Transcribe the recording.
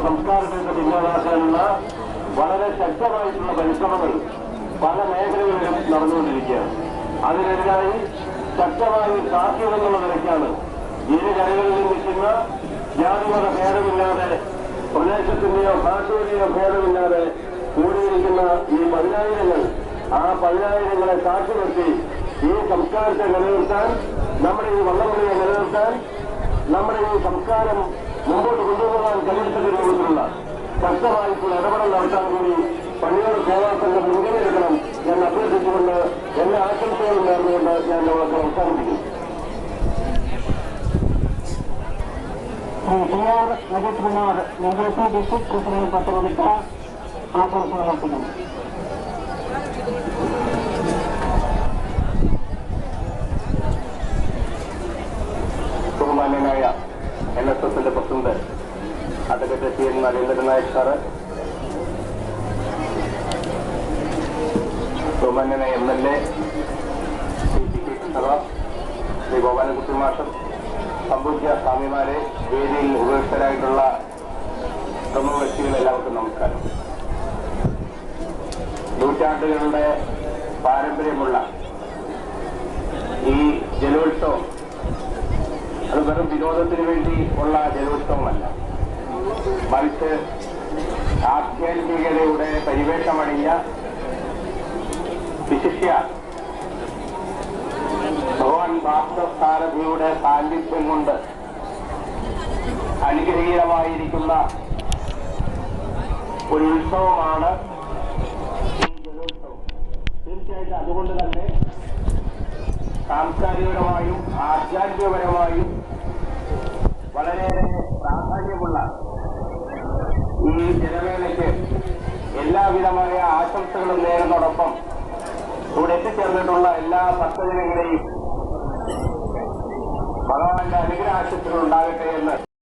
സംസ്കാരത്തിന്റെ ഇല്ലാതാക്കാനുള്ള വളരെ ശക്തമായിട്ടുള്ള പരിശ്രമങ്ങൾ പല മേഖലകളിലും നടന്നുകൊണ്ടിരിക്കുകയാണ്. അതിനെതിരായി ശക്തമായി സാധ്യതകളുള്ള നിലയ്ക്കാണ് ഇരു കരകളിലും നിൽക്കുന്ന ജാതിമത ഭേദമില്ലാതെ പ്രദേശത്തിന്റെയോ ഭാഷയുടെയോ ഭേദമില്ലാതെ കൂടിയിരിക്കുന്ന ഈ പതിനായിരങ്ങൾ, ആ പതിനായിരങ്ങളെ സാക്ഷി നിർത്തി ഈ സംസ്കാരത്തെ നിലനിർത്താൻ, നമ്മുടെ ഈ വള്ളംകളിയെ നിലനിർത്താൻ, നമ്മുടെ ഈ സംസ്കാരം മുമ്പോട്ട് കൊണ്ടുപോകാൻ കഴിയത്തക്ക രൂപത്തിലുള്ള ശക്തമായിട്ടുള്ള ഇടപെടൽ നടത്താൻ കൂടി പള്ളിയോട് സേവാസംഘം മുൻകൈയെടുക്കണം എന്ന് അഭ്യർത്ഥിച്ചുകൊണ്ട് എല്ലാ ആശംസകളും നേർന്നുകൊണ്ട് ഞാൻ അവർക്ക് അവസാനിപ്പിക്കുന്നു. അജിത് കുമാർ നെഹ്റു ഡിസ്ട്രിക്ട് പ്രസിഡന്റ് പത്തനംതിട്ട ആശംസകൾ അർപ്പിക്കുന്നു. ബഹുമാന്യനായ NSSന്റെ president advocate CN Narendran Nair sir, ബഹുമാന്യനായ MLA ശ്രീ ഗോപാലൻകുട്ടി മാസ്റ്റർ, സംപൂജ്യ സ്വാമിമാരെ, വേദിയിൽ ഉപവിഷ്ടരായിട്ടുള്ള പ്രമുഖ വ്യക്തികൾ, എല്ലാവർക്കും നമസ്കാരം. നൂറ്റാണ്ടുകളുടെ പാരമ്പര്യമുള്ള ഈ ജലോത്സവം അത് വെറും വിനോദത്തിന് വേണ്ടി ഉള്ള ജലോത്സവമല്ല, മറിച്ച് ആധ്യാത്മികതയുടെ പരിവേഷമണിഞ്ഞ വിശിഷ്യ ഭഗവാൻ പാർത്ഥസാരഥിയുടെ സാന്നിധ്യം കൊണ്ട് അനുഗ്രഹീതമായിരിക്കുന്ന ഒരു ഉത്സവമാണ് ഈ ജലോത്സവം. തീർച്ചയായിട്ടും അതുകൊണ്ട് തന്നെ സാംസ്കാരികപരമായും ആധ്യാത്മികപരമായും വളരെയേറെ പ്രാധാന്യമുള്ള ഈ ജലമേളയ്ക്ക് എല്ലാവിധമായ ആശംസകളും നേരുന്നതോടൊപ്പം ഇവിടെ എത്തിച്ചേർന്നിട്ടുള്ള എല്ലാ ഭക്തജനങ്ങളെയും ഭഗവാന്റെ അനുഗ്രഹാശംസകൾ ഉണ്ടാകട്ടെ എന്ന്